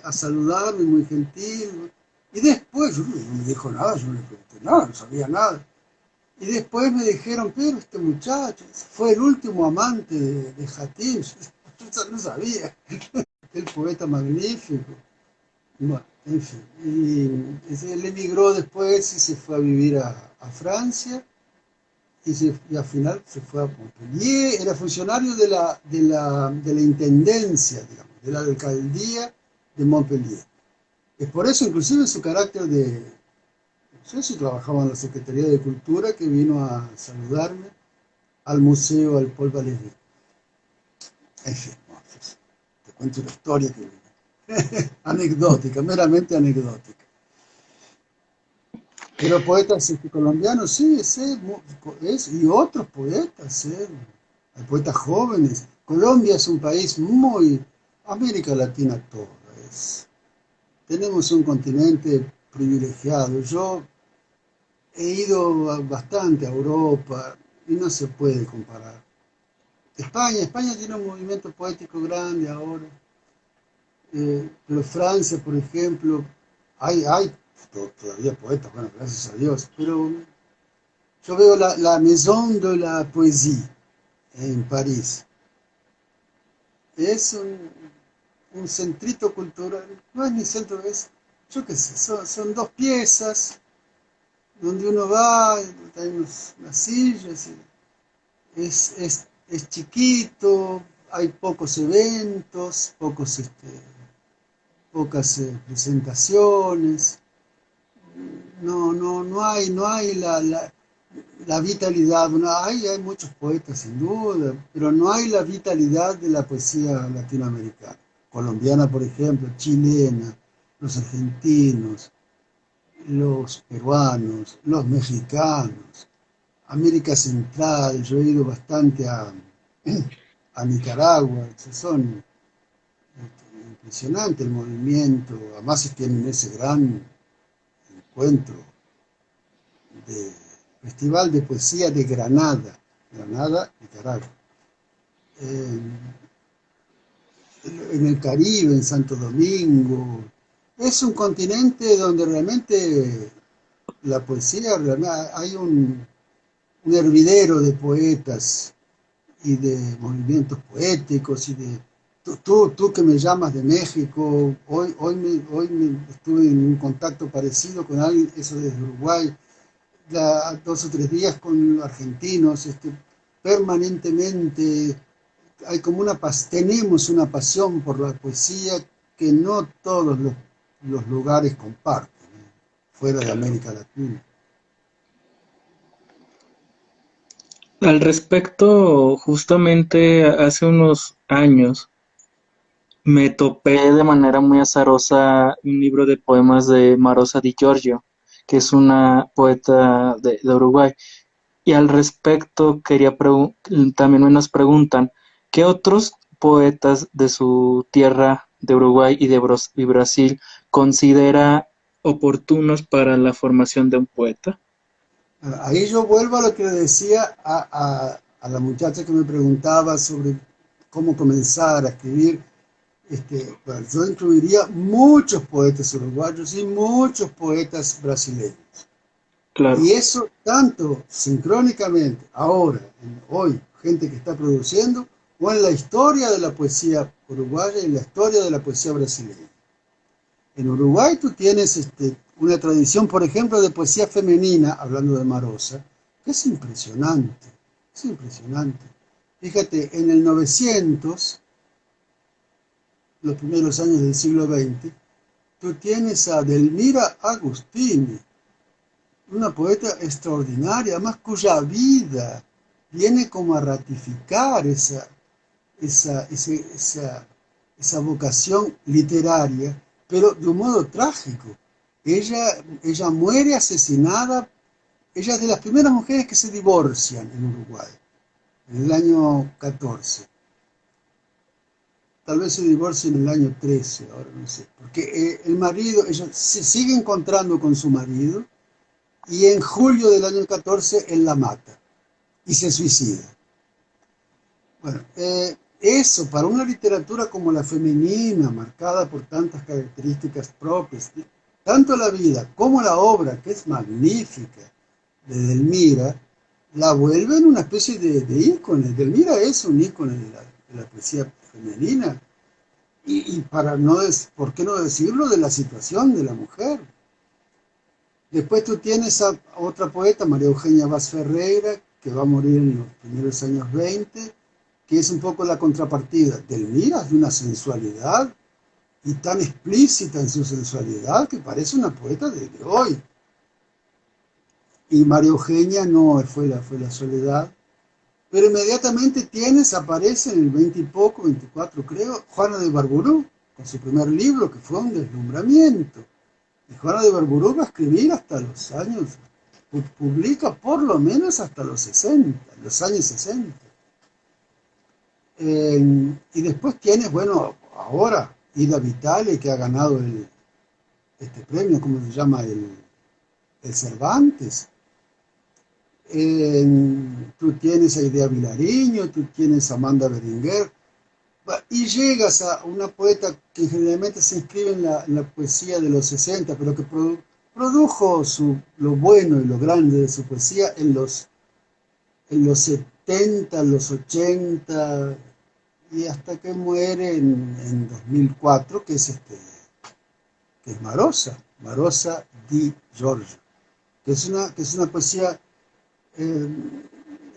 a saludarme, muy gentil. Y después, yo no me dijo nada, yo no le pregunté nada, no sabía nada. Y después me dijeron, pero este muchacho fue el último amante de Hatim. Yo no sabía. El poeta magnífico. Bueno, en fin. Y él emigró después y se fue a vivir a Francia. Y al final se fue a Montpellier, era funcionario de la intendencia, digamos, de la alcaldía de Montpellier. Es por eso, inclusive, su carácter no sé si trabajaba en la Secretaría de Cultura, que vino a saludarme al museo, al Paul Valéry. En fin, no, te cuento una historia que anecdótica, meramente anecdótica. Pero poetas colombianos, sí, y otros poetas, hay poetas jóvenes. Colombia es un país muy, América Latina toda tenemos un continente privilegiado. Yo he ido bastante a Europa y no se puede comparar. España tiene un movimiento poético grande ahora, pero Francia, por ejemplo, hay todavía poetas, bueno, gracias a Dios, pero yo veo la Maison de la Poésie en París. Es un centrito cultural, no es ni centro, yo qué sé, son dos piezas donde uno va, hay unas sillas, es chiquito, hay pocos eventos, pocas presentaciones, no hay la vitalidad. Hay muchos poetas sin duda, pero no hay la vitalidad de la poesía latinoamericana, colombiana por ejemplo, chilena, los argentinos, los peruanos, los mexicanos, América Central. Yo he ido bastante a Nicaragua, son impresionante el movimiento, además tienen ese gran encuentro de Festival de Poesía de Granada, Nicaragua. En el Caribe, en Santo Domingo. Es un continente donde realmente la poesía, hay un hervidero de poetas y de movimientos poéticos y de... Tú que me llamas de México, hoy estuve en un contacto parecido con alguien, eso desde Uruguay, 2 o 3 días con argentinos, permanentemente tenemos una pasión por la poesía que no todos los lugares comparten, fuera de América Latina. Al respecto, justamente hace unos años me topé de manera muy azarosa un libro de poemas de Marosa Di Giorgio, que es una poeta de Uruguay. Y al respecto también nos preguntan, ¿qué otros poetas de su tierra de Uruguay y y Brasil considera oportunos para la formación de un poeta? Ahí yo vuelvo a lo que le decía a la muchacha que me preguntaba sobre cómo comenzar a escribir. Bueno, yo incluiría muchos poetas uruguayos y muchos poetas brasileños. Y Claro, eso tanto sincrónicamente, ahora, hoy, gente que está produciendo, o en la historia de la poesía uruguaya y en la historia de la poesía brasileña. En Uruguay tú tienes una tradición, por ejemplo, de poesía femenina, hablando de Marosa, que es impresionante, es impresionante. Fíjate, en el 900, los primeros años del siglo XX, tú tienes a Delmira Agustini, una poeta extraordinaria, además cuya vida viene como a ratificar esa, ese- esa, esa vocación literaria, pero de un modo trágico. Ella muere asesinada, ella es de las primeras mujeres que se divorcian en Uruguay, en el año 14. Tal vez se divorcia en el año 13, ahora no sé. Porque el marido, ella se sigue encontrando con su marido y en julio del año 14 él la mata y se suicida. Bueno, eso para una literatura como la femenina, marcada por tantas características propias, tanto la vida como la obra, que es magnífica, de Delmira, la vuelven una especie de ícono. Delmira es un ícono de la poesía femenina. Y para no, ¿por qué no decirlo de la situación de la mujer? Después tú tienes a otra poeta, María Eugenia Vaz Ferreira, que va a morir en los primeros años 20, que es un poco la contrapartida. Delmira es de una sensualidad y tan explícita en su sensualidad que parece una poeta de hoy. Y María Eugenia no fue la soledad. Pero inmediatamente aparece en el 20 y poco, 24 creo, Juana de Barburú, con su primer libro, que fue un deslumbramiento. Y Juana de Barburú va a escribir hasta los años, publica por lo menos hasta los 60, los años 60. Y después tienes, bueno, ahora Ida Vitale, que ha ganado este premio, ¿cómo se llama? El Cervantes. Tú tienes a Idea Vilariño, tú tienes a Amanda Berenguer, y llegas a una poeta que generalmente se inscribe en la poesía de los 60, pero que produjo lo bueno y lo grande de su poesía en los 70, los 80, y hasta que muere en 2004, que es Marosa di Giorgio, que es una poesía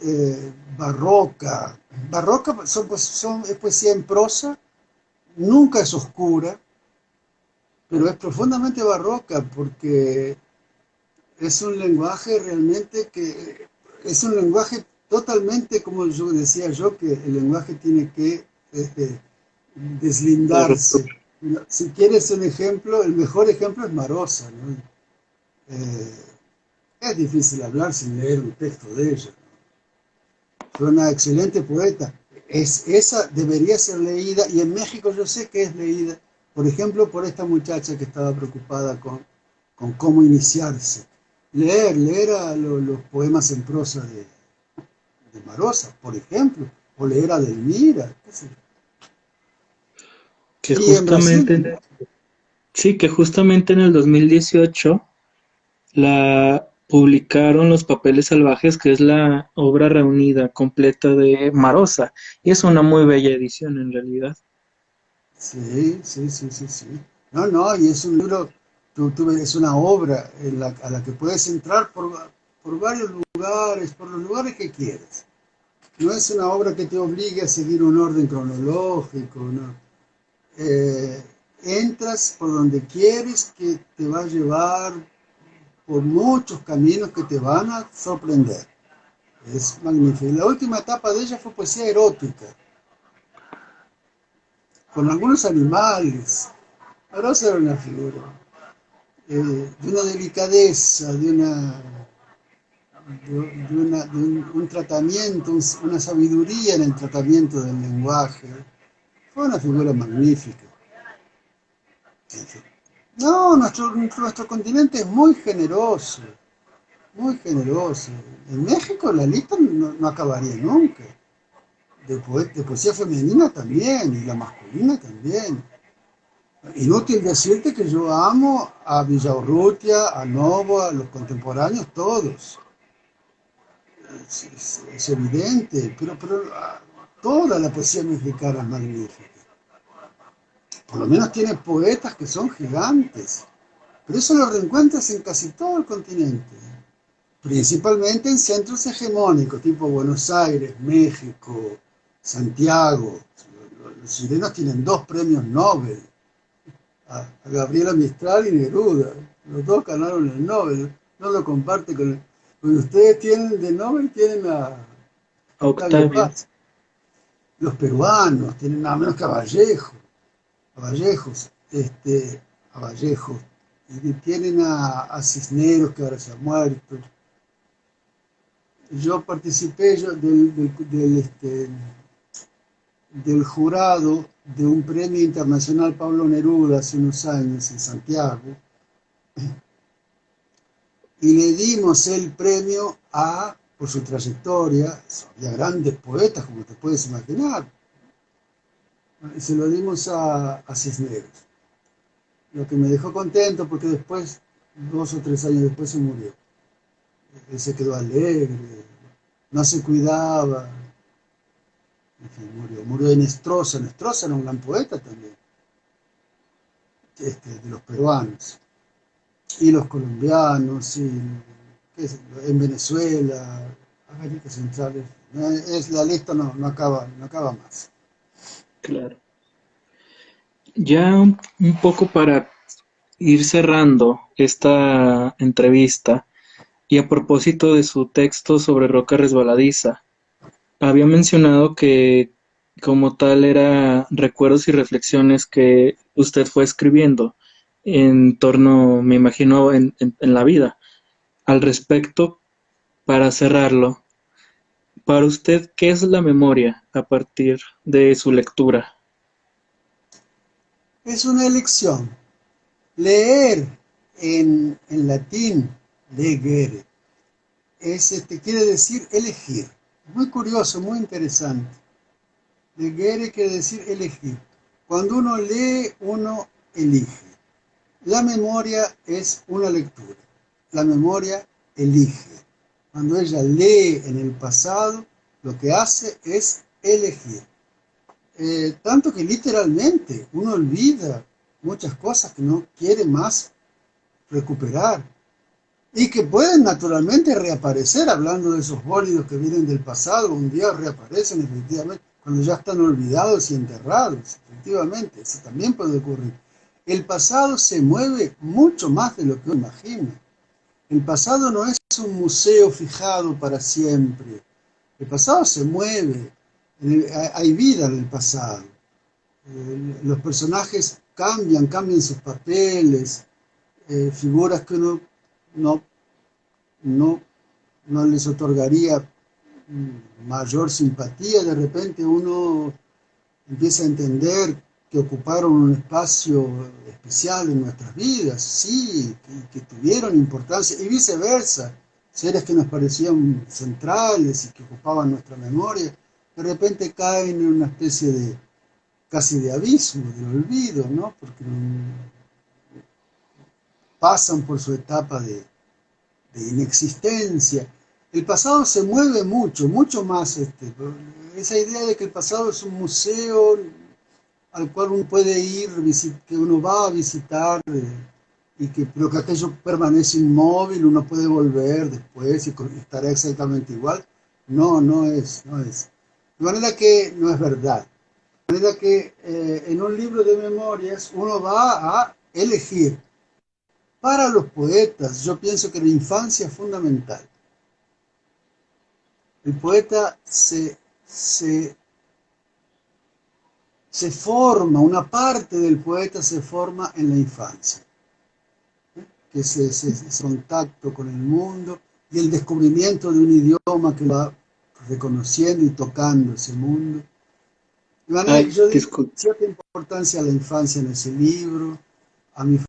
eh, barroca. Barroca es poesía en prosa, nunca es oscura, pero es profundamente barroca porque es un lenguaje realmente que es un lenguaje totalmente, como yo decía yo, que el lenguaje tiene que eh, deslindarse. Si quieres un ejemplo, el mejor ejemplo es Marosa, ¿no? Eh, es difícil hablar sin leer un texto de ella. Fue una excelente poeta. Esa debería ser leída, y en México yo sé que es leída, por ejemplo, por esta muchacha que estaba preocupada con cómo iniciarse. Leer los poemas en prosa de Marosa, por ejemplo, o leer a Delmira, qué sé yo. que Y en Brasil, justamente, sí, que justamente en el 2018 la publicaron Los Papeles Salvajes, que es la obra reunida completa de Marosa, y es una muy bella edición en realidad. sí, sí, sí, sí, sí. No, no, y es un libro, es una obra a la que puedes entrar por varios lugares, por los lugares que quieras. No es una obra que te obligue a seguir un orden cronológico, no. Entras por donde quieres, que te va a llevar por muchos caminos que te van a sorprender. Es magnífico. La última etapa de ella fue poesía erótica, con algunos animales. Rosa era una figura de una delicadeza, de un tratamiento, una sabiduría en el tratamiento del lenguaje. Fue una figura magnífica. No, nuestro continente es muy generoso, muy generoso. En México la lista no acabaría nunca. De poesía femenina también, y la masculina también. Inútil decirte que yo amo a Villaurrutia, a Novo, a los contemporáneos, todos. Es evidente, pero toda la poesía mexicana es magnífica. Por lo menos tiene poetas que son gigantes. Pero eso lo reencuentras en casi todo el continente. Principalmente en centros hegemónicos, tipo Buenos Aires, México, Santiago. Los chilenos tienen 2 premios Nobel, a Gabriela Mistral y Neruda. Los dos ganaron el Nobel. No lo comparte con ustedes tienen de Nobel, tienen a Octavio Octavio. Paz. Los peruanos tienen nada menos que a Vallejos, a Vallejos. Y tienen a Cisneros, que ahora se ha muerto. Yo participé del jurado de un premio internacional Pablo Neruda hace unos años en Santiago, y le dimos el premio por su trayectoria, había grandes poetas, como te puedes imaginar, y se lo dimos a Cisneros, lo que me dejó contento porque después, 2 o 3 años después, se murió. Él se quedó alegre, no se cuidaba, en fin, murió de Nestrosa. Nestrosa era un gran poeta también, de los peruanos, y los colombianos, y en Venezuela, América Central, la lista no acaba más. Claro. Ya un poco para ir cerrando esta entrevista, y a propósito de su texto sobre Roca Resbaladiza, había mencionado que como tal era recuerdos y reflexiones que usted fue escribiendo en torno, me imagino, en la vida. Al respecto, para cerrarlo, para usted, ¿qué es la memoria a partir de su lectura? Es una elección. Leer en latín, legere, quiere decir elegir. Muy curioso, muy interesante. Legere quiere decir elegir. Cuando uno lee, uno elige. La memoria es una lectura. La memoria elige. Cuando ella lee en el pasado, lo que hace es elegir. Tanto que literalmente uno olvida muchas cosas que no quiere más recuperar y que pueden naturalmente reaparecer, hablando de esos bólidos que vienen del pasado, un día reaparecen efectivamente cuando ya están olvidados y enterrados, efectivamente, eso también puede ocurrir. El pasado se mueve mucho más de lo que uno imagina. El pasado no es un museo fijado para siempre. El pasado se mueve, hay vida en el pasado. Los personajes cambian sus papeles, figuras que uno no, no, no les otorgaría mayor simpatía, de repente uno empieza a entender que ocuparon un espacio especial en nuestras vidas, sí, que tuvieron importancia, y viceversa, seres que nos parecían centrales y que ocupaban nuestra memoria, de repente caen en una especie de casi de abismo, de olvido, ¿no? Porque pasan por su etapa de inexistencia. El pasado se mueve mucho, mucho más. Esa idea de que el pasado es un museo al cual uno puede ir, que uno va a visitar, pero que aquello permanece inmóvil, uno puede volver después y estará exactamente igual. No es. De manera que no es verdad. De manera que en un libro de memorias uno va a elegir. Para los poetas, yo pienso que la infancia es fundamental. El poeta se forma, una parte del poeta se forma en la infancia, que es ese contacto con el mundo y el descubrimiento de un idioma que va reconociendo y tocando ese mundo. De manera que Ay, yo digo disculpe. cierta importancia a la infancia en ese libro. a mi